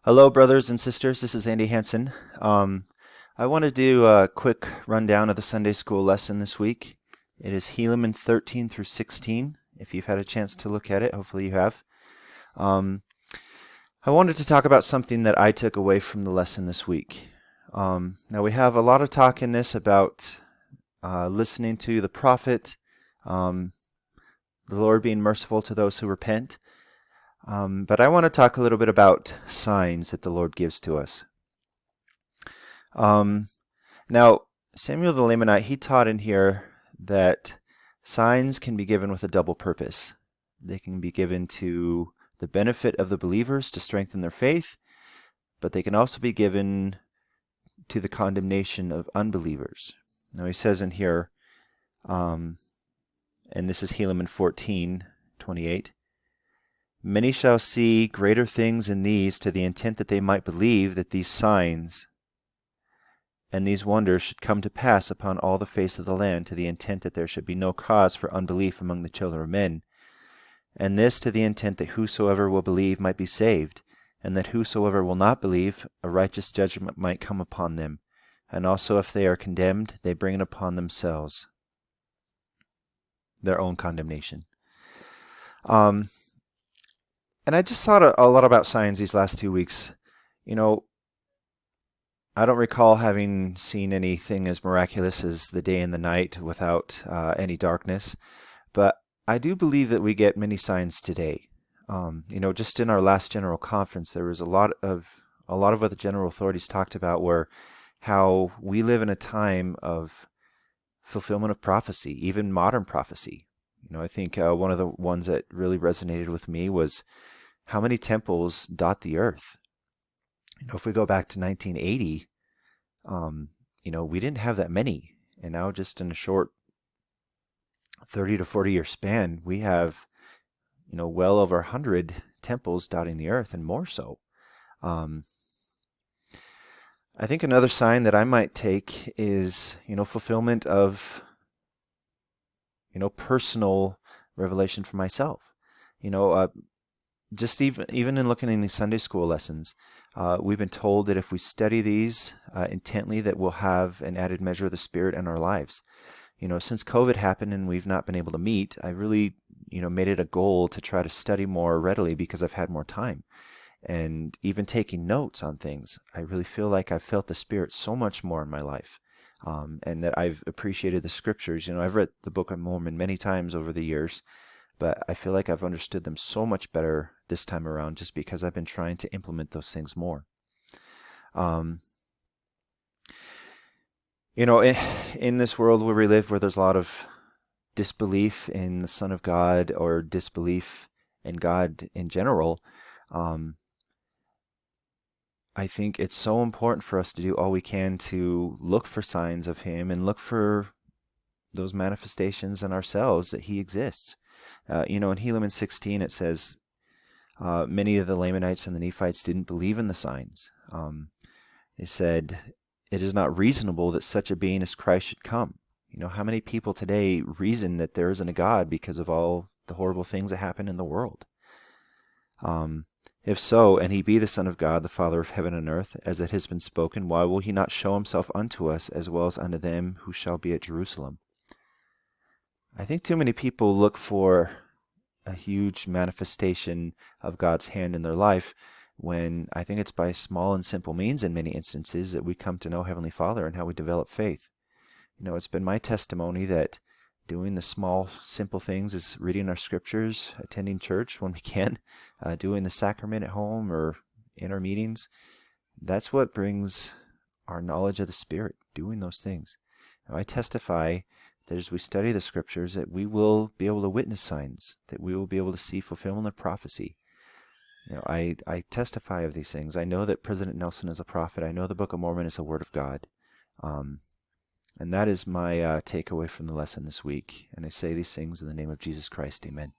Hello, brothers and sisters. This is Andy Hansen. I want to do a quick rundown of the Sunday school lesson this week. It is Helaman 13 through 16. If you've had a chance to look at it, hopefully you have. I wanted to talk about something that I took away from the lesson this week. Now, we have a lot of talk in this about listening to the prophet, the Lord being merciful to those who repent. But I want to talk a little bit about signs that the Lord gives to us. Now, Samuel the Lamanite, he taught in here that signs can be given with a double purpose. They can be given to the benefit of the believers to strengthen their faith, but they can also be given to the condemnation of unbelievers. Now, he says in here, and this is Helaman 14:28, "Many shall see greater things in these, to the intent that they might believe that these signs and these wonders should come to pass upon all the face of the land, to the intent that there should be no cause for unbelief among the children of men. And this to the intent that whosoever will believe might be saved, and that whosoever will not believe, a righteous judgment might come upon them. And also if they are condemned, they bring it upon themselves," their own condemnation. And I just thought a lot about signs these last 2 weeks. I don't recall having seen anything as miraculous as the day and the night without any darkness, but I do believe that we get many signs today. Just in our last general conference, there was a lot of what the general authorities talked about were how we live in a time of fulfillment of prophecy, even modern prophecy. I think one of the ones that really resonated with me was how many temples dot the earth. If we go back to 1980, we didn't have that many. And now just in a short 30 to 40 year span, we have, well over 100 temples dotting the earth and more so. I think another sign that I might take is, fulfillment of, personal revelation for myself. Just even in looking in these Sunday school lessons, we've been told that if we study these intently, that we'll have an added measure of the Spirit in our lives. Since COVID happened and we've not been able to meet, I really, made it a goal to try to study more readily because I've had more time. And even taking notes on things, I really feel like I've felt the Spirit so much more in my life, and that I've appreciated the Scriptures. I've read the Book of Mormon many times over the years, but I feel like I've understood them so much better this time around just because I've been trying to implement those things more. In this world where we live, where there's a lot of disbelief in the Son of God or disbelief in God in general, I think it's so important for us to do all we can to look for signs of Him and look for those manifestations in ourselves that He exists. In Helaman 16, it says, many of the Lamanites and the Nephites didn't believe in the signs. They said, "It is not reasonable that such a being as Christ should come." How many people today reason that there isn't a God because of all the horrible things that happen in the world? If so, and He be the Son of God, the Father of heaven and earth, as it has been spoken, why will He not show Himself unto us as well as unto them who shall be at Jerusalem? I think too many people look for a huge manifestation of God's hand in their life when I think it's by small and simple means in many instances that we come to know Heavenly Father and how we develop faith. It's been my testimony that doing the small, simple things is reading our scriptures, attending church when we can, doing the sacrament at home or in our meetings. That's what brings our knowledge of the Spirit, doing those things. Now, I testify that as we study the scriptures, that we will be able to witness signs, that we will be able to see fulfillment of prophecy. I testify of these things. I know that President Nelson is a prophet. I know the Book of Mormon is the Word of God. And that is my takeaway from the lesson this week. And I say these things in the name of Jesus Christ. Amen.